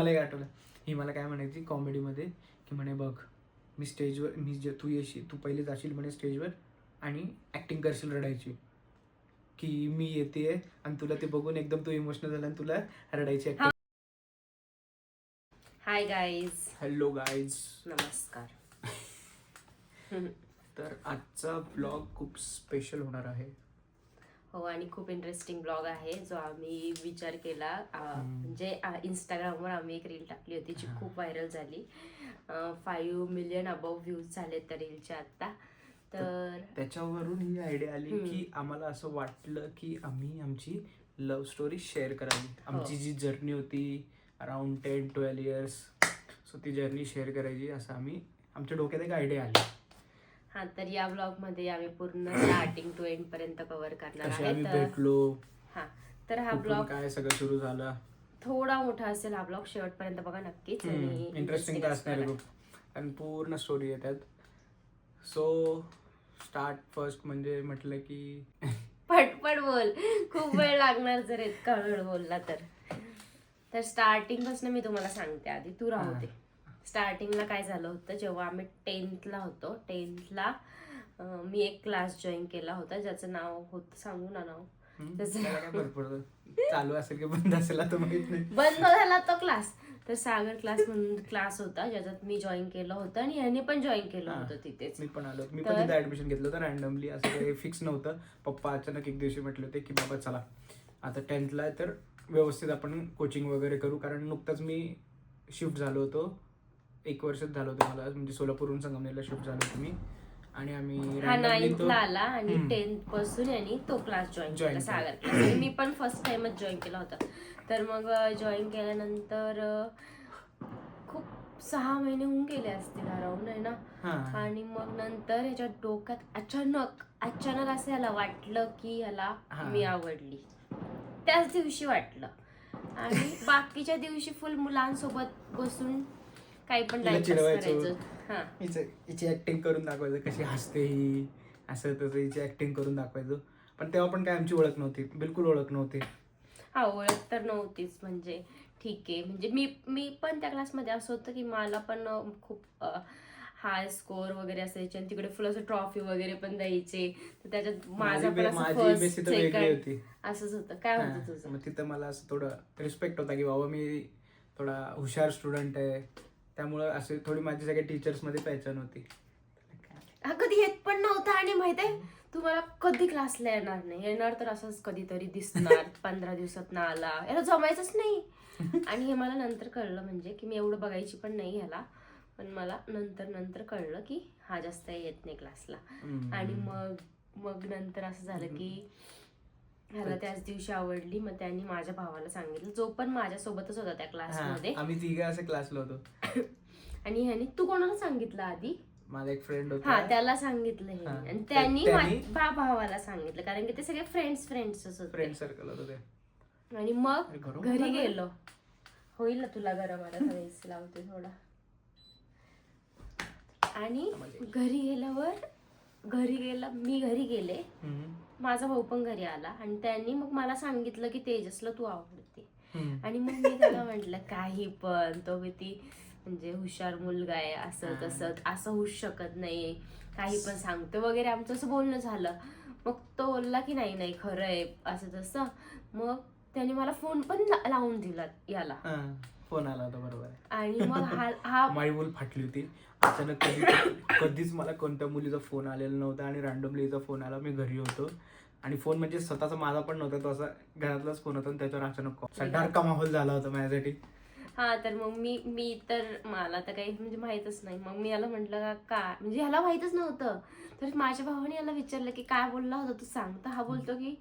मला एक आठवलं, ही मला काय म्हणायची कॉमेडीमध्ये की म्हणे बघ मी स्टेजवर तू येशील, तू पहिले जाशील म्हणे स्टेजवर आणि ॲक्टिंग करशील रडायची, की मी येते आणि तुला ते बघून एकदम तू इमोशनल झाला आणि तुला रडायची acting. Hi guys. Hello guys. नमस्कार. तर आजचा ब्लॉग खूप स्पेशल होणार आहे. हो, आणि खूप इंटरेस्टिंग ब्लॉग आहे जो आम्ही विचार केला. म्हणजे इंस्टाग्रामवर आम्ही एक रील टाकली होती जी खूप व्हायरल झाली. 5 मिलियन अबव व्ह्यूज झाले त्या रीलचे आता. तर त्याच्यावरून ही आयडिया आली की आम्हाला असं वाटलं की आम्ही आमची लव्ह स्टोरी शेअर करावी. आमची जी जर्नी होती अराउंड 10-12 इयर्स, सो ती जर्नी शेअर करायची असं आमच्या डोक्यात एक आयडिया आली. हा, तर या ब्लॉग मध्ये आम्ही पूर्ण स्टार्टिंग टू एंड पर्यंत कव्हर करणार आहे. आम्ही भेटलो, हा, तर हा कुठून ब्लॉग काय सगळं सुरू झालं, थोडा मोठा असेल हा ब्लॉग, शेवटपर्यंत बघा नक्कीच. आणि इंटरेस्टिंग तर असणार आहे खूप, आणि पूर्ण स्टोरी येतात. सो स्टार्ट फर्स्ट म्हणजे म्हटलं की पटपट बोल, खूप वेळ लागणार जर इतका वेळ बोलला तर स्टार्टिंग पासून मी तुम्हाला सांगते. आधी तू राहू दे. स्टार्टिंगला काय झालं होतं, जेव्हा आम्ही 10th ला होतो, 10th ला मी एक क्लास जॉईन केला होता ज्याचं नाव होतं, सांगू ना नाव? भरपूर चालू असेल की बंद असेल आता माहित नाही. बंद झाला तो क्लास. तर सागर क्लास म्हणून क्लास होता ज्याच्यात मी जॉईन केलं होतं आणि यांनी पण जॉईन केलं होतं तिथेच. मी पण तिथे ऍडमिशन घेतलं होतं रॅन्डमली, असं काही फिक्स नव्हतं. पप्पा अचानक एक दिवशी म्हटले होते की बाबा चला आता 10th तर व्यवस्थित आपण कोचिंग वगैरे करू, कारण नुकतंच मी शिफ्ट झालो होतो, 1 वर्षच झालं होतं मला, म्हणजे सोलापूरहून संगमनेरला शिफ्ट झालो होतो मी. आणि आम्ही 9th आला आणि 10th पासून यांनी तो क्लास जॉईन केला, सागर क्लास. मी पण फर्स्ट टाइमच जॉईन केला होता. तर मग जॉईन केल्यानंतर खूप 6 महिने होऊन गेले असतील अराउंड, आहे ना. आणि मग नंतर ह्याच्या डोक्यात अचानक असं याला वाटलं की याला मी आवडली. त्याच दिवशी वाटलं. आणि बाकीच्या दिवशी फुल मुलांसोबत बसून काही पण टाइमपास करायचं. हिची ऍक्टिंग करून दाखवायचं, कशी हसते ही, असं तसं हिची ऍक्टिंग करून दाखवायचं. पण तेव्हा पण काय आमची ओळख नव्हती, बिलकुल ओळख नव्हती. हा, ओळख तर नव्हतीच. म्हणजे ठीक आहे, म्हणजे मी पण त्या क्लासमध्ये असं होतं की मला पण खूप हाय स्कोअर वगैरे असायचे आणि तिकडे फुल असं ट्रॉफी वगैरे पण द्यायचे. तर त्याच्यात माझा पण असं फर्स्ट सेकंड असंच होतं. काय होतं तुझं? मग तिथं मला असं थोडं रिस्पेक्ट होता की बाबा मी थोडा हुशार स्टुडंट आहे, त्यामुळं असे थोडी माझी सगळ्या टीचर्स मध्ये पहचान होती. हा, कधी येत पण नव्हता. आणि माहितीये तुम्हाला कधी क्लासला येणार नाही, येणार तर असंच कधीतरी दिसणार 15 दिवसात ना आला, याला जमायचंच नाही. आणि हे मला नंतर कळलं, म्हणजे की मी एवढं बघायची पण नाही ह्याला, पण मला नंतर कळलं की हा जास्त येत नाही क्लासला. आणि मग नंतर असं झालं की ह्याला त्याच दिवशी आवडली. मग त्यांनी माझ्या भावाला सांगितलं, जो पण माझ्यासोबतच होता त्या क्लासमध्ये. आम्ही तिघे असे क्लासला होतो. आणि ह्यानी, तू कोणाला सांगितलं आधी? माझा एक फ्रेंड होता. हा, त्याला सांगितलं हे. आणि त्यांनी भावाला सांगितलं, कारण की ते सगळे फ्रेंड्स होते, फ्रेंड सर्कल होतं ते. आणि मग घरी गेलो. होईल ना तुला गरम, आला तर लावते थोडा. आणि मी घरी गेले, माझा भाऊ पण घरी आला. आणि त्यांनी मग मला सांगितलं की तेजसला तू आवडते. आणि मग मी त्याला म्हटलं काही पण, तो किती म्हणजे हुशार मुलगा आहे, असं तसं, असं होऊच शकत नाही, काही पण सांगतो वगैरे. आमचं असं बोलणं झालं. मग तो बोलला की नाही खरं आहे, असं तसं. मग त्याने मला फोन पण लावून दिला याला. फोन आला होता, बरोबर. आणि मग हा माझी बोल फाटली होती अचानक. कधीच मला कोणत्या मुलीचा फोन आलेला नव्हता, आणि रॅन्डमली हिचा फोन आला. मी घरी होतो आणि फोन म्हणजे स्वतःचा माझा पण नव्हता, तो असा घरातलाच फोन होता, आणि त्याच्यावर अचानक डार्क माहोल झाला होता माझ्यासाठी. हा, तर मग मी तर मला तर काही म्हणजे माहीतच नाही. मग मी याला म्हटलं का म्हणजे ह्याला माहीतच नव्हतं. तर माझ्या भावाने याला विचारलं की काय बोलला होता तू, सांग. तर हा बोलतो की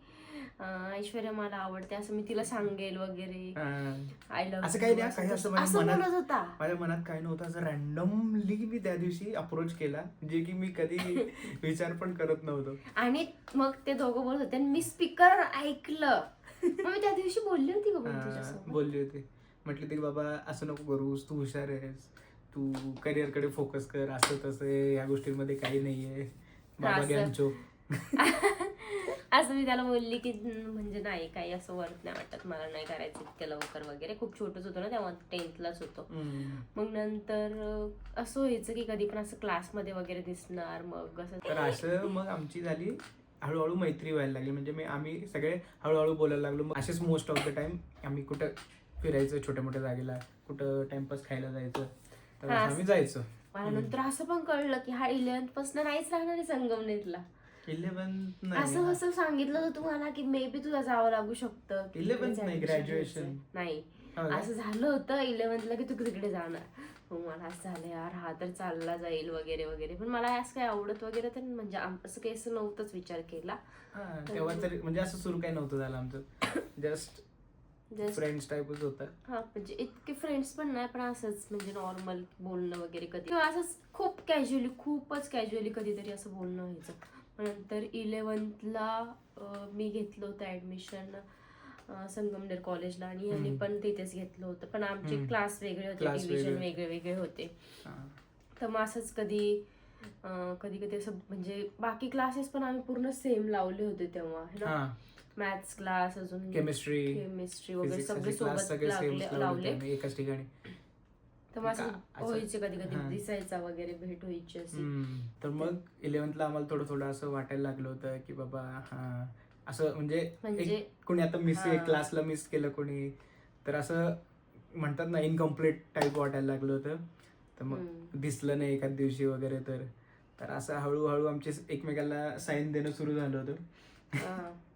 ऐश्वर्या मला आवडते, असं मी तिला सांगेल वगैरे, आय लव्ह असं काही नाही, काही असं बोलत होता. माझ्या मनात काही नव्हतं. असं रॅन्डमली मी त्या दिवशी अप्रोच केला, जे की मी कधी विचार पण करत नव्हतो. आणि मग ते दोघं बोलत होते आणि मी स्पीकर ऐकलं. मग मी त्या दिवशी बोलली होती का तुझ्यासोबत? बोलली होती. म्हटली होती बाबा असं नको करूस, तू हुशार आहेस, तू करिअर कडे फोकस कर, असं तसं या गोष्टींमध्ये काही नाहीये, बाबा ज्ञानचो. असं मी त्याला बोलली की म्हणजे नाही काही असं वर्क नाही वाटत मला, नाही करायचं इतक्या लवकर वगैरे. खूप छोटंच होतं ना तेव्हा, 10th होतो. मग नंतर असं व्हायचं की कधी पण असं क्लासमध्ये वगैरे दिसणार, मग असं. तर असं मग आमची झाली हळूहळू मैत्री व्हायला लागली. म्हणजे आम्ही सगळे हळूहळू बोलायला लागलो. मग असेच मोस्ट ऑफ द टाइम आम्ही कुठं फिरायचं छोट्या मोठ्या जागेला, कुठं टाइमपास खायला जायचं, तर असं आम्ही जायचो. मला नंतर असं पण कळलं की हा 11th पासून नाहीच राहणार आहे संगमनेरला. 11th नाही, असं असं सांगितलं होतं तुम्हाला की मे बी तुला जावं लागू शकतं. 11th नाही, ग्रॅज्युएशन. नाही असं झालं होतं 11th की तू तिकडे जाणार. मग मला असं झालं यार हा तर चालला जाईल वगैरे वगैरे, पण मला असं काही आवडत वगैरे तर म्हणजे असं काही असं नव्हतंच विचार केला तेव्हा तरी. म्हणजे असं सुरू काही नव्हतं झालं आमचं, जस्ट फ्रेंड्स टाईपच होतं. हा म्हणजे इतके फ्रेंड्स पण नाही, पण असंच म्हणजे नॉर्मल बोलणं वगैरे कधी असंच खूप कॅज्युअली, खूपच कॅज्युअली कधीतरी असं बोलणं व्हायचं. नंतर 11th मी घेतलं होतं ऍडमिशन संगमनेर कॉलेजला, आणि यांनी पण तिथेच घेतलं होतं, पण आमचे क्लास वेगळे होते, डिव्हिजन वेगळे वेगळे होते. तर मग असंच कधी कधी असं म्हणजे बाकी क्लासेस पण आम्ही पूर्ण सेम लावले होते तेव्हा है ना. मॅथ्स क्लास, अजून केमिस्ट्री वगैरे सगळे सोबत लावले एकाच ठिकाणी. तर मग व्हायचे कधी कधी दिसायचा वगैरे, भेट व्हायची अशी. तर मग 11th आम्हाला थोडं थोडं असं वाटायला लागलं होतं की बाबा हा असं म्हणजे कोणी आता क्लासला मिस केलं कोणी, तर असं म्हणतात ना इनकम्प्लीट टाईप वाटायला लागलं होतं. तर मग दिसलं नाही एखाद दिवशी वगैरे, तर असं हळूहळू आमचे एकमेकाला साईन देणं सुरू झालं होतं.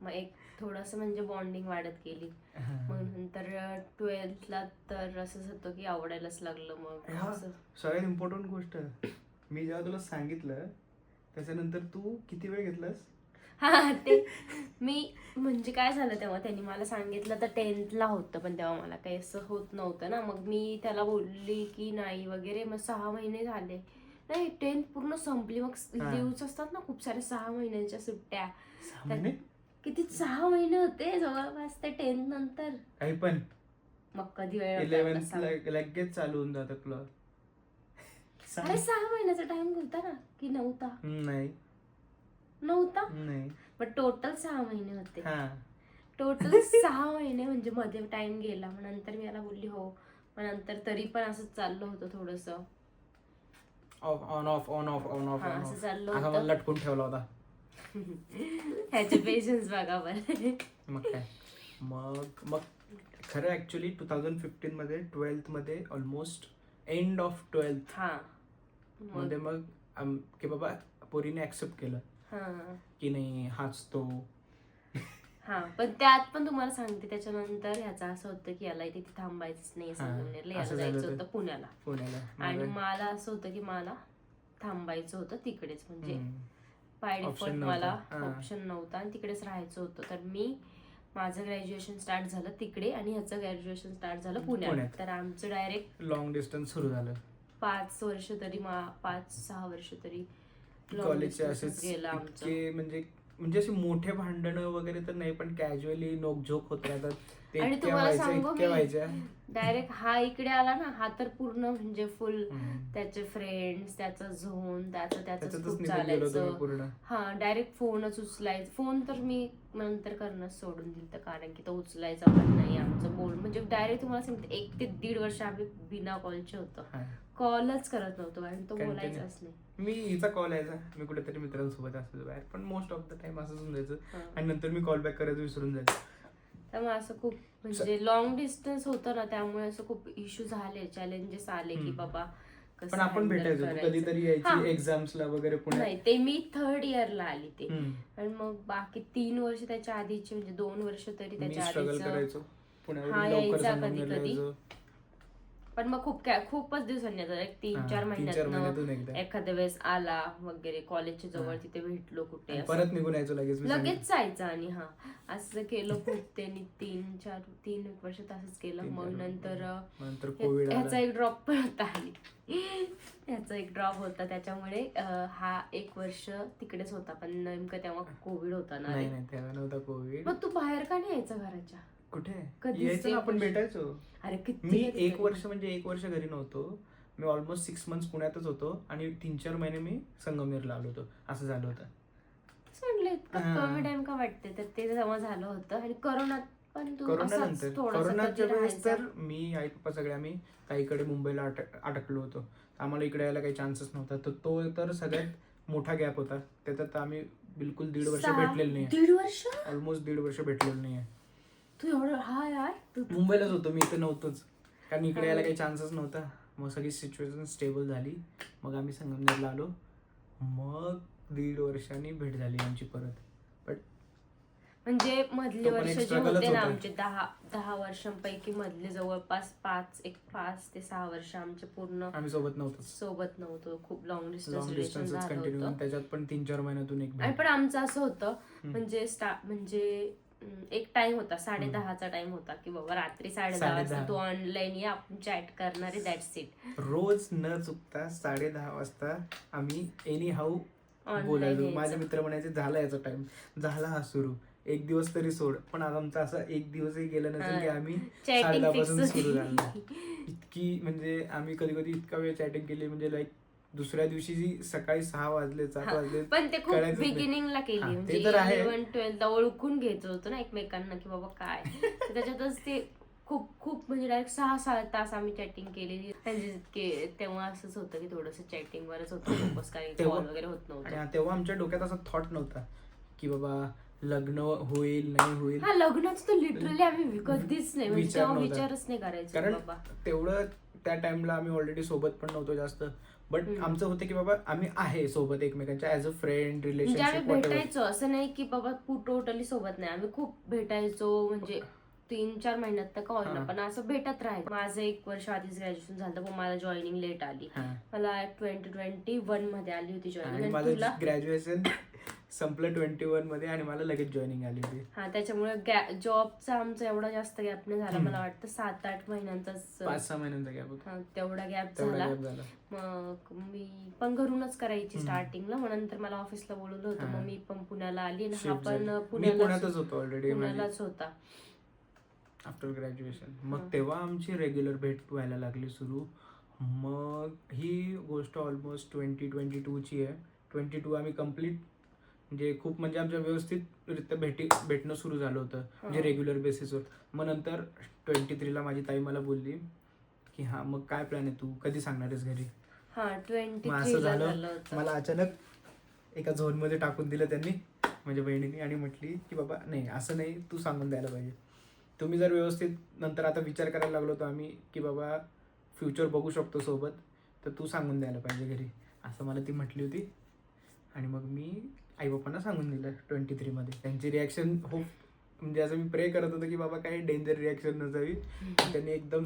मग एक थोडंसं म्हणजे बॉन्डिंग वाढत गेली. मग नंतर 12th तर असंच होतं की आवडायलाच लागलं. मग सगळ्यात इम्पॉर्टंट गोष्ट, मी जेव्हा तुला सांगितलं त्याच्यानंतर तू किती वेळ घेतलास? हा ते मी म्हणजे काय झालं तेव्हा त्यांनी मला सांगितलं तर 10th होतं, पण तेव्हा मला काही असं होत नव्हतं ना. मग मी त्याला बोलली की नाही वगैरे. मग 6 महिने झाले, नाही 10th पूर्ण संपली. मग लिव्हज असतात ना खूप सारे, 6 महिन्यांच्या सुट्ट्या. किती 6 महिने होते जवळपास ते 10th नंतर. काही पण मग कधी वेळ 11th लगेच चालू होऊन जातं क्लास. अरे 6 महिन्याचा टाइम होता ना की नव्हता? नव्हता. पण टोटल 6 महिने होते. टोटल 6 महिने म्हणजे मध्ये टाइम गेला. मग नंतर मी याला बोलली हो. मग नंतर तरी पण असं चाललं होतं थोडस ऑन ऑफ असं चाललं होतं. लटकून ठेवला होता. ह्याचे पेशन्स बघा बरं. मग काय, मग खरं ऍक्च्युली 2015 मध्ये 12th मध्ये ऑलमोस्ट एंड ऑफ 12th मध्ये मग की बाबा पोरीने ऍक्सेप्ट केलं की नाही हाच तो. पण त्यात पण तुम्हाला सांगते त्याच्यानंतर ह्याचं असं होतं की याला तिथे थांबायचंच नाही संगमनेरला, याला जायचं होतं पुण्याला. आणि मला असं होतं की मला थांबायचं होतं तिकडेच, म्हणजे बाय डिफॉल्ट मला ऑप्शन नव्हता आणि तिकडेच राहायचं होतं. तर मी माझं ग्रॅज्युएशन स्टार्ट झालं तिकडे आणि ह्याचं ग्रॅज्युएशन स्टार्ट झालं पुण्यात. तर आमचं डायरेक्ट लॉंग डिस्टन्स सुरू झालं. 5 वर्ष तरी 5-6 वर्ष तरी कॉलेजचे असेच गेलं आमचं. म्हणजे असे मोठे भांडणं वगैरे तर नाही, पण कॅज्युअली नोकझोक होत राहतात. आणि तुम्हाला सांगू डायरेक्ट हा इकडे आला ना, हा तर पूर्ण म्हणजे फुल त्याचे फ्रेंड्स, त्याचा झोन, त्याचं खूप चालायचं. डायरेक्ट फोनच उचलायचं. फोन तर मी नंतर करणं सोडून दिलं, कारण की तो उचलायचा पण नाही. आमचं बोल म्हणजे डायरेक्ट तुम्हाला सांगते 1 ते 1.5 वर्ष आम्ही बिना कॉलचे होतो. कॉलच करत नव्हतो आणि तो बोलायचाच नाही. मी हिचा कॉल यायचा, मी कुठेतरी मित्रांसोबत असायचो बाहेर, पण मोस्ट ऑफ द टाइम असंच होऊन जायचं. आणि नंतर मी कॉल बॅक करायचं विसरून जायचं. त्यामुळे असं खूप म्हणजे लॉंग डिस्टन्स होतं ना, त्यामुळे असं खूप इश्यू झाले, चॅलेंजेस आले की बाबा पण आपण भेटायचो कधीतरी यायची एक्झाम्सला वगैरे पुण्यात. नाही ते मी 3rd इयरला आली ते. आणि मग बाकी 3 वर्ष त्याच्या आधीची म्हणजे 2 वर्ष तरी त्याच्या आधीच यायचा कधी कधी. पण मग खूपच दिवसांनी एक 3-4 महिन्यात एखाद्या वेळेस आला वगैरे, कॉलेजच्या जवळ तिथे भेटलो कुठे, परत निघून यायचो लगेच जायचं. आणि असं केलं खूप त्यांनी 3 वर्ष तसंच केलं. मग नंतर ह्याचा एक ड्रॉप पण होता, ह्याचा एक ड्रॉप होता, त्याच्यामुळे हा 1 वर्ष तिकडेच होता. पण नेमकं तेव्हा कोविड होता ना. नाही तेव्हा नव्हता कोविड. मग तू बाहेर का नाही यायचा घराच्या? कुठे यायचं ना, आपण भेटायचो. अरे मी 1 वर्ष म्हणजे 1 वर्ष घरी नव्हतो. मी ऑलमोस्ट 6 months पुण्यातच होतो आणि 3-4 महिने मी संगमनेरला आलो होतो. असं झालं होतं. म्हटलं इतकं कमी टाइम का वाटते, तर ते जमा झालं होतं. आणि करोनात पण तू कोरोना असाच नंतर थोडासा कोरोनाच्या कधी वेळेस राहायचा. तर मी आई पप्पा सगळे आम्ही ताईकडे मुंबईला अटकलो होतो. आम्हाला इकडे यायला काही चान्सच नव्हता. तर तो तर सगळ्यात मोठा गॅप होता. त्याच्यात आम्ही बिलकुल 1.5 वर्ष भेटलेलो नाही. 1.5 वर्ष ऑलमोस्ट 1.5 वर्ष भेटलेलो नाहीये. तू एवढं, हा यार तू मुंबईलाच होतो मी, इथे नव्हतोच, कारण इकडे यायला हा. काही चान्सच नव्हता. मग सगळी सिच्युएशन स्टेबल झाली, मग आम्ही संगमनेरला आलो. मग 1.5 वर्षांनी भेट झाली आमची परत. बट म्हणजे मधले तो पण वर्ष एक जे struggle होते च ना होता. आमचे 10 वर्षांपैकी मधले जवळपास 5 ते 6 वर्ष आमचे पूर्ण आम्ही सोबत नव्हतोच, सोबत नव्हतो. खूप लॉंग डिस्टन्स लॉंग रिलेशन डिस्टन्सच झालं कंटिन्यू, होतं. त्याच्यात पण 3-4 महिन्यातून एक आणि भेट. पण आमचं असं होतं, म्हणजे एक टाइम होता, 10:30चा टाइम होता, की बाबा रात्री 10:30 वाजता तू ऑनलाईन ये, आपण चॅट करणार आहे, दॅट्स इट. रोज न चुकता 10:30 वाजता आम्ही एनी हाऊ Online बोलायचो. यायचं. माझे मित्र म्हणायचे झाला याचा टाइम, झाला हा सुरू, एक दिवस तरी सोड. पण आज आमचा असा एक दिवसही गेला नसेल की आम्ही Chatting 10:30 fix पासून होती. सुरू झालं. इतकी म्हणजे आम्ही कधी कधी इतका वेळ चॅटिंग केली, म्हणजे लाईक दुसऱ्या दिवशी जी सकाळी 6 वाजले 7 वाजले पण ते खूप कळायचंच नाही. बिगिनिंगला केली, हा, ते म्हणजे तर आहे. 11-12ला ओळखून घ्यायचं होतं ना एकमेकांना, की बाबा काय. तर त्याच्यातच ते खूप खूप म्हणजे डायरेक्ट 6-7 तास आम्ही चॅटिंग केलेली. म्हणजे तेव्हा असंच होतं की थोडंसं चॅटिंगवरच होतं फोकस, काही कॉल वगैरे होत नव्हतं. आणि तेव्हा आमच्या डोक्यात असा थॉट नव्हता की बाबा लग्न होईल नाही होईल. हा, लग्नाचं तर लिटरली आम्ही कधीच नाही, म्हणजे तेव्हा नव्हता. विचारच नाही करायचं कारण बाबा. तेवढं त्या टाइमला आम्ही ऑलरेडी सोबत पण नव्हतो जास्त. बट आमचं होतं की बाबा आम्ही आहे सोबत एकमेकांच्या ऍज अ फ्रेंड म्हणजे रिलेशनशिप. आम्ही भेटायचो, असं नाही की बाबा टोटली सोबत नाही, आम्ही खूप भेटायचो. म्हणजे 3-4 महिन्यात तर का होईना, पण असं भेटत राहायचं. माझं 1 वर्ष आधीच ग्रॅज्युएशन झालं, पण मला जॉईनिंग लेट आली. मला 2021 मध्ये आली होती जॉईनिंग. माझं ग्रॅज्युएशन संपलं 21 मध्ये आणि मला लगेच जॉईनिंग आली होती. हा, त्याच्यामुळे जॉबचा आमचा एवढा जास्त गॅप नाही झाला. मला वाटतं 7-8 महिन्यांचाच, 5-6 महिन्यांचा गॅप होता. तेवढा गॅप झाला. मग मी पण घरूनच करायची स्टार्टिंगला, मग नंतर मला ऑफिसला बोलवलं होतं, मग मी पण पुण्याला आली आणि हा पण पुण्यातच होतो ऑलरेडी, पुण्यालाच होता आफ्टर ग्रॅज्युएशन. मग तेव्हा आमची रेग्युलर भेट व्हायला लागली सुरू. मग ही गोष्ट ऑलमोस्ट 2022ची आहे. 22 आम्ही कम्प्लीट म्हणजे खूप म्हणजे आमच्या व्यवस्थितरित्या भेटणं सुरू झालं होतं, म्हणजे रेग्युलर बेसिसवर. मग नंतर 23ला माझी ताई मला बोलली की हा मग काय प्लॅन आहे, तू कधी सांगणार आहेस घरी. मग असं झालं, मला अचानक एका झोनमध्ये टाकून दिलं त्यांनी, माझ्या बहिणीने, आणि म्हटली की बाबा नाही असं नाही, तू सांगून द्यायला पाहिजे. तुम्ही जर व्यवस्थित नंतर आता विचार करायला लागलो होतो आम्ही की बाबा फ्युचर बघू शकतो सोबत, तर तू सांगून द्यायला पाहिजे घरी, असं मला ती म्हटली होती. आणि मग मी आई बाप्पांना सांगून दिलं 23मध्ये. त्यांची रिॲक्शन म्हणजे असं मी प्रे करत होतो की बाबा काही डेंजर रिॲक्शन नसावी. त्यांनी एकदम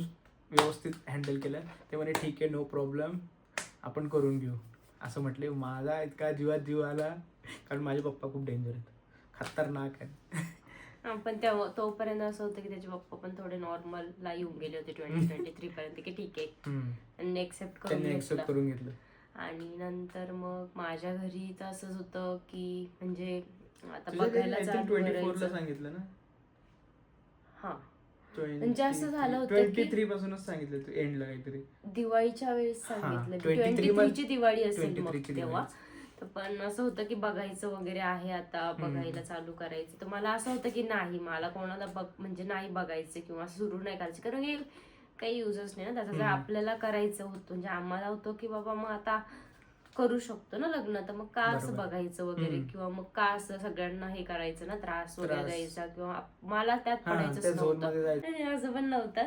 व्यवस्थित हँडल केलं. ते म्हणे ठीक आहे, नो प्रॉब्लेम, आपण करून घेऊ, असं म्हटले. माझा इतका जीवात जीव आला, कारण माझे पप्पा खूप डेंजर आहेत, खतरनाक आहेत. पण तोपर्यंत असं होतं की त्याचे पप्पा पण थोडे नॉर्मलला येऊन गेले होते 2023 पर्यंत, की ठीक आहे, आणि एक्सेप्ट करून घेतलं. आणि नंतर मग माझ्या घरी तर असंच होतं की म्हणजे आता बघायला चालू 24ला सांगितलं ना. हा, म्हणजे असं झालं होतं की 23 पासूनच सांगितलं तू एंडला काहीतरी, दिवाळीच्या वेळेस सांगितलं, 23ची दिवाळी असेल मग तेव्हा. तर पण असं होतं की बघायचं वगैरे आहे, आता बघायला चालू करायचं. तर मला असं होतं की नाही, मला कोणाला म्हणजे नाही बघायचं किंवा सुरू नाही करायचं, कारण की काही युजच नाही ना त्याचा. जर आपल्याला करायचं होतं, म्हणजे आम्हाला होतं की बाबा मग आता करू शकतो ना लग्न, तर मग का असं बघायचं वगैरे, किंवा मग का असं सगळ्यांना हे करायचं ना, त्रास वगैरे द्यायचा, किंवा मला त्यात पडायचंच नव्हतं. असं पण नव्हतं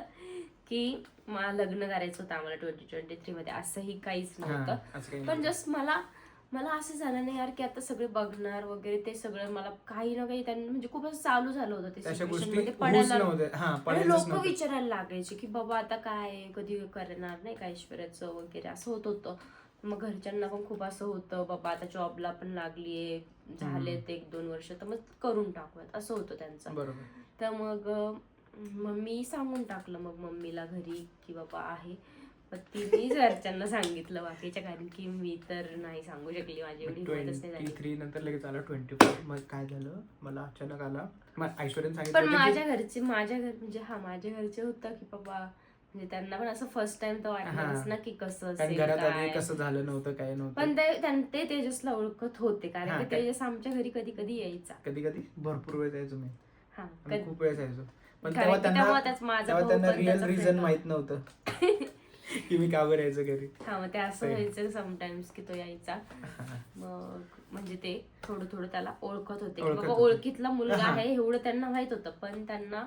की मला लग्न करायचं होतं आम्हाला 2023 मध्ये, असंही काहीच नव्हतं. पण जस्ट मला असं झालं नाही यार की आता सगळे बघणार वगैरे, ते सगळं मला काही ना काही त्यांनी म्हणजे खूप असं चालू झालं होतं ते सिच्युएशन मध्ये पडायला. लोक विचारायला लागायचे की बाबा आता काय, कधी करणार नाही का ऐश्वर्याचं वगैरे, असं होत होतं. मग घरच्यांना पण खूप असं होतं, बाबा आता जॉबला पण लागलीये, झालेत 1-2 वर्ष, तर मग करून टाकूयात, असं होतं त्यांचं. तर मग मी सांगून टाकलं मग मम्मीला घरी की बाबा आहे. पण तिने घरच्यांना सांगितलं बाकीच्या, कारण की मी तर नाही सांगू शकली, माझी एवढी हिंमतच नाही झाली. 23 नंतर लगेच आला 24. मग काय झालं, मला अचानक आला, ऐश्वर्याने सांगितलं. पण माझ्या घरचे म्हणजे माझ्या घरचे होतं की बाबा म्हणजे त्यांना पण असं फर्स्ट टाइम तर वाटणारच ना की कसं कारण असेल घरात आधी काय. कसं झालं नव्हतं, काय नव्हतं. पण ते तेजसला ओळखत होते, कारण की तेजस आमच्या घरी कधी कधी यायचा. कधी कधी भरपूर वेळ जायचो मी. हा, खूप वेळ जायचो. पण कारण तेव्हा की त्यांना रिअल रिझन माहित नव्हतं की मी का बरं यायचं घरी. हा, मग ते असं व्हायचं समटाइम्स की तो यायचा. मग म्हणजे ते थोडं थोडं त्याला ओळखत होते की बाबा ओळखीतला मुलगा आहे एवढं त्यांना माहित होतं. पण त्यांना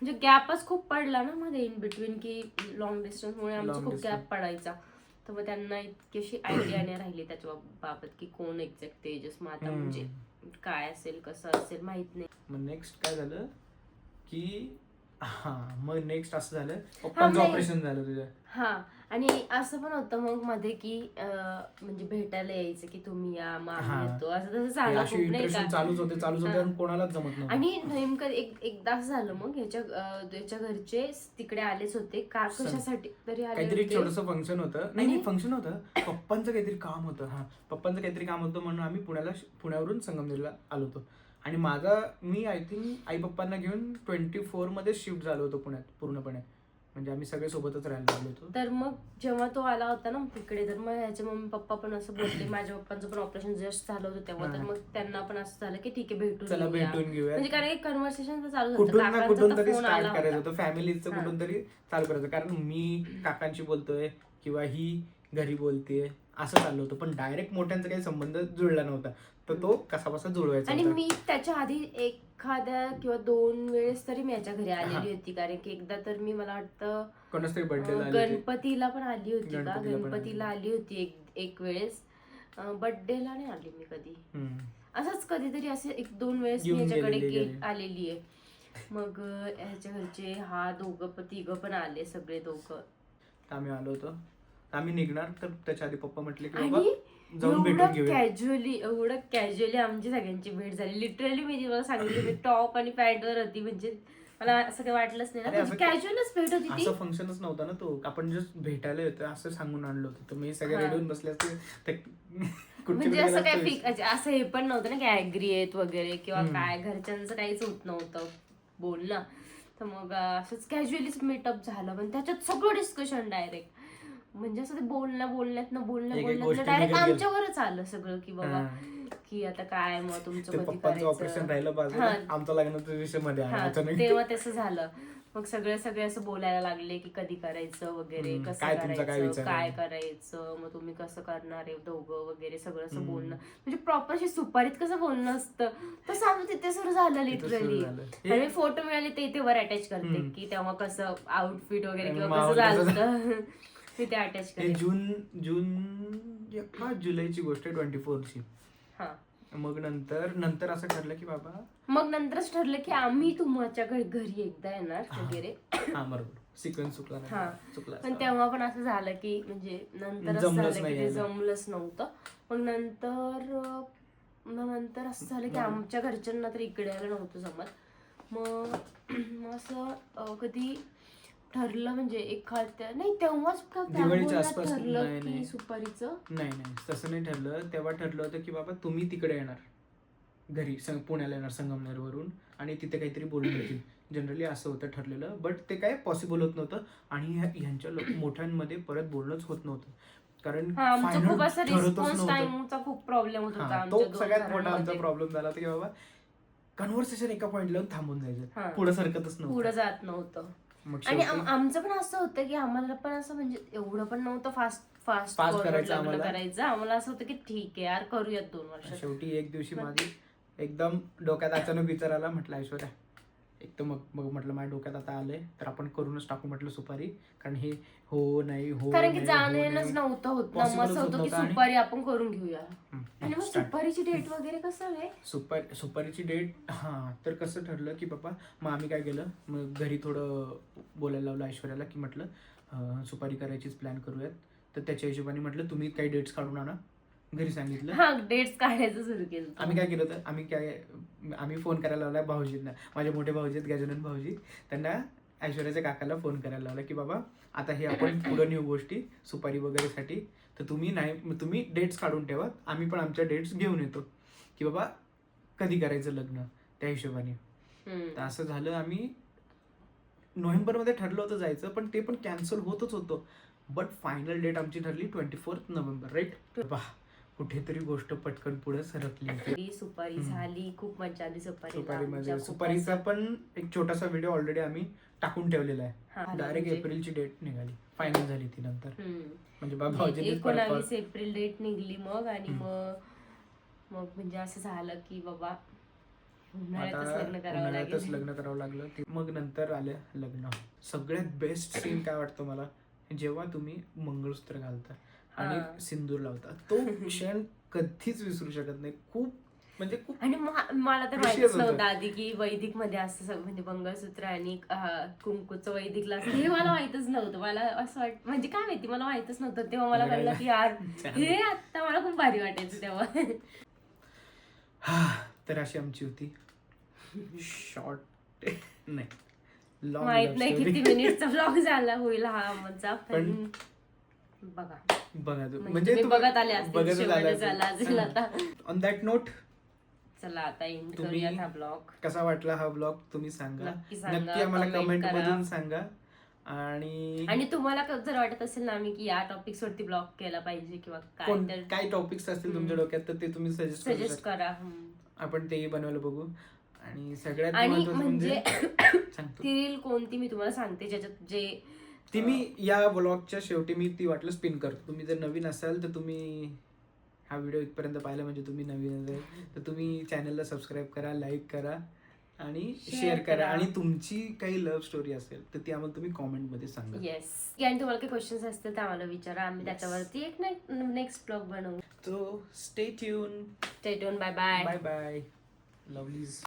म्हणजे गॅपच खूप पडला ना मध्ये इन बिटवीन, की लॉंग डिस्टन्स मुळे आमचा खूप गॅप पडायचा. तर मग त्यांना इतकी अशी आयडिया नाही राहिली त्याच्या बाबत की कोण एक्झॅक्ट तेजस. मग आता म्हणजे काय असेल कसं असेल माहित नाही. मग नेक्स्ट काय झालं की मग नेक्स्ट असं झालं पप्पांचं ऑपरेशन झालं तुझ्या. हा, आणि असं पण होतं मग मध्ये की म्हणजे भेटायला यायचं की तुम्ही या, मग आम्ही येतो, असं तसं झालं खूप नाही का. चालूच होते आणि कोणालाच जमत नव्हतं. आणि नेमकं एकदा असं झालं मग याच्या घरचे तिकडे आलेच होते का कशासाठी तरी आले काहीतरी होते. छोटंसं फंक्शन होतं. नाही फंक्शन होतं, पप्पांचं काहीतरी काम होतं. पप्पांचं काहीतरी काम होतं म्हणून आम्ही पुण्यावरून संगमनेरला आलो होतो. आणि मी आय थिंक आई पप्पांना घेऊन 24 मध्ये शिफ्ट झालो होतो पुण्यात पूर्णपणे. म्हणजे आम्ही सगळे सोबतच राहायला लागलो होतो. तर मग जेव्हा तो आला होता ना तिकडे, तर मग ह्याचे मम्मी पप्पा पण असं बोलले, माझ्या पप्पांचं पण ऑपरेशन जस्ट झालं होतं तेव्हा. तर मग त्यांना पण असं झालं की ठीक आहे भेटून घेऊया. म्हणजे कारण एक कन्व्हर्सेशन चालू होतं, कुठून तरी स्टार्ट करायचं होतं, फॅमिलीचं कुठून तरी चालू करायचं. कारण मी काकांशी बोलतोय किंवा ही घरी बोलतेय असं चाललं होतं. पण डायरेक्ट मोठ्यांचा काही संबंध जुळला नव्हता. तर तो कसा जुळवायचा. आणि मी त्याच्या आधी एखाद्या किंवा 2 वेळेस तरी मी याच्या घरी आलेली होती. कारण की एकदा तर मी मला वाटतं गणपतीला पण आली होती का, गणपतीला आली होती एक वेळेस. बर्थडेला नाही आली मी कधी, असंच कधीतरी असे 1-2 वेळेस मी याच्याकडे आलेली आहे. मग ह्याच्या घरचे तिघं पण आले, सगळे दोघं. आम्ही आलो होतो, आम्ही निघणार तर त्याच्या आधी पप्पा म्हटले की एवढं कॅज्युअली आमची सगळ्यांची भेट झाली. लिटरली मी तुम्हाला सांगितलं, मी टॉप आणि पॅन्टवर होती. म्हणजे मला असं काही वाटलंच नाही ना, कॅज्युअलच भेट होती ती. असं फंक्शनच नव्हता ना तो, आपण जस्ट भेटायला येतो असं सांगून आणलं होतं. तर मी सगळे रेडी होऊन बसले असते. म्हणजे असं काय फिक्स असं हे पण नव्हतं ना की ऍग्री आहेत वगैरे किंवा काय, घरच्यांचं काहीच होत नव्हतं बोलणं. तर मग असंच कॅज्युअलीच मीटअप झालं. पण त्याच्यात सगळं डिस्कशन डायरेक्ट, म्हणजे असं ते बोलण्यात डायरेक्ट आमच्यावरच आलं सगळं की बाबा की आता काय मग तुमचं कधी ऑपरेशन राहिलं बाजूला, आमचं लग्नाचा विषय मध्ये तेव्हा तसं झालं. मग सगळे असं बोलायला लागले की कधी करायचं वगैरे, कसं करायचं, काय करायचं, मग तुम्ही कसं करणार आहे दोघं वगैरे, सगळं असं बोलणं. म्हणजे प्रॉपर सुपारीत कसं बोलणं असतं तसं आम्ही तिथे सुरू झालं लिटरली. आणि फोटो मिळाले ते वर अटॅच करते की तेव्हा कसं आउटफिट वगैरे किंवा कसं झालं मी ते अटॅच करते. जुलैची गोष्ट आहे, 24ची. मग नंतर असं ठरलं की बाबा, मग नंतरच ठरलं की आम्ही तुमच्या घरी एकदा येणार वगैरे. बरोबर, सिक्वेन्स चुकला. पण तेव्हा पण असं झालं की म्हणजे नंतरच झालं की ते जमलंच नव्हतं. मग नंतर असं झालं की आमच्या घरच्यांना तर इकडे यायला नव्हतं जमत. मग असं कधी ठरलं म्हणजे एखाद्या नाही तेव्हाच दिवाळीच्या आसपास ठरलं की सुपारीचं. नाही तसं नाही ठरलं. तेव्हा ठरलं होतं की बाबा तुम्ही तिकडे येणार घरी, पुण्याला येणार संगमनेरवरून, आणि तिथे काहीतरी बोलून घेतील. जनरली असं होतं ठरलेलं. बट ते काय पॉसिबल होत नव्हतं. आणि ह्यांच्या मोठ्यांमध्ये परत बोलणंच होत नव्हतं. कारण खूप प्रॉब्लेम होत होता. तो सगळ्यात मोठा आमचा प्रॉब्लेम झाला की बाबा कन्व्हर्सेशन एका पॉइंटला थांबून जायचं, पुढे सरकतच नव्हतं, पुढे जात नव्हतं. आणि आमचं पण असं होतं की आम्हाला पण असं म्हणजे एवढं पण नव्हतं फास्ट करायचं आम्हाला असं होतं की ठीक आहे यार करूयात 2 वर्ष. शेवटी एक दिवशी माझी एकदम डोक्यात अचानक विचार आला. म्हटलं ऐश्वर्या, एक तर मग म्हटलं माझ्या डोक्यात आता आलंय तर आपण करूनच टाकू म्हटलं सुपारी. कारण हे कारण की जाणच नव्हतं होत ना, मस्त होतं की सुपारी आपण करून घेऊया. आणि मग सुपारीची डेट वगैरे कसं आहे, सुपारीची डेट तर कसं ठरलं की बाबा, मग आम्ही काय केलं, मग घरी थोडं बोलायला लावलं ऐश्वर्याला की म्हटलं सुपारी करायचीच प्लॅन करूयात. तर त्याच्या हिशोबाने म्हटलं तुम्ही काही डेट्स काढून आणा. घरी सांगितलं, डेट्स काढायचं सुरू केलं. आम्ही काय केलं होतं, आम्ही फोन करायला लावला भाऊजींना. माझे मोठे भाऊजी आहेत गजानन भाऊजी, त्यांना ऐश्वर्याच्या काकाला फोन करायला लावला की बाबा आता हे आपण पुढे नेऊ गोष्टी सुपारी वगैरेसाठी, तर तुम्ही डेट्स काढून ठेवा, आम्ही पण आमच्या डेट्स घेऊन येतो की बाबा कधी करायचं लग्न त्या हिशोबाने. तर असं झालं. आम्ही नोव्हेंबरमध्ये ठरलं होतं जायचं, पण ते पण कॅन्सल होतच होतं. बट फायनल डेट आमची ठरली 24 नोव्हेंबर, राईट. कुठेतरी गोष्ट पटकन पुढे सरकली. सुपारी झाली, खूप मजा आली सुपारीमध्ये. सुपारीचा पण एक छोटासा व्हिडिओ ऑलरेडी आम्ही टाकून ठेवलेला आहे. डायरेक्ट एप्रिलची डेट निघाली, फायनल झाली ती नंतर. म्हणजे बाबा 19 एप्रिल डेट निघली मग. आणि मग म्हणजे असं झालं की बाबा उन्हाळ्यातच लग्न करावं लागलं. मग नंतर आलं लग्न. सगळ्यात बेस्ट सीन काय वाटतं मला, जेव्हा तुम्ही मंगळसूत्र घालता आणि सिंदूर लावता, तो क्षण कधीच विसरू शकत नाही. खूप म्हणजे खूप. आणि मला तर माहितीच नव्हतं आधी की वैदिक मध्ये असं म्हणजे मंगळसूत्र आणि कुंकूचं वैदिकला असतं, हे मला माहितच नव्हतं. मला असं म्हणजे काय माहिती, मला माहितच नव्हतं. तेव्हा मला कळलं की यार हे आता मला खूप भारी वाटायचं तेव्हा. तर अशी आमची होती शॉर्ट नाही लॉंग, माहित नाही किती मिनिटचा ब्लॉग झाला होईल हा आमचा. पण बघा म्हणजे बघत आले असतील. ऑन दॅट नोट चला आता एंड करूया हा ब्लॉग. कसा वाटला हा ब्लॉग तुम्ही सांगा, नक्की आम्हाला कमेंट मधून सांगा. आणि तुम्हाला जर वाटत असेल ना आम्ही की या टॉपिक्स वरती ब्लॉग केला पाहिजे किंवा काय टॉपिक्स असतील तुमच्या डोक्यात तर ते तुम्ही सजेस्ट करा. आपण तेही बनवायला बघू. आणि सगळ्यात आणि म्हणजे ती रील कोणती मी तुम्हाला सांगते ज्याच्यात जे ती मी या ब्लॉगच्या शेवटी मी ती वाटलं स्पिन करतो. तुम्ही जर नवीन असाल तर तुम्ही हा व्हिडिओ इथपर्यंत पाहिला म्हणजे तुम्ही नवीन असाल तर तुम्ही चॅनलला सबस्क्राईब करा, लाईक करा आणि शेअर करा. आणि तुमची काही लव्ह स्टोरी असेल तर ती आम्हाला तुम्ही कॉमेंटमध्ये सांगा. येस. आणि तुम्हाला काही क्वेश्चन्स असतील तर आम्हाला विचारा, आम्ही त्याच्यावरती एक नेक्स्ट ब्लॉग बनवू. So stay tuned. Bye bye. Bye bye. Lovelies.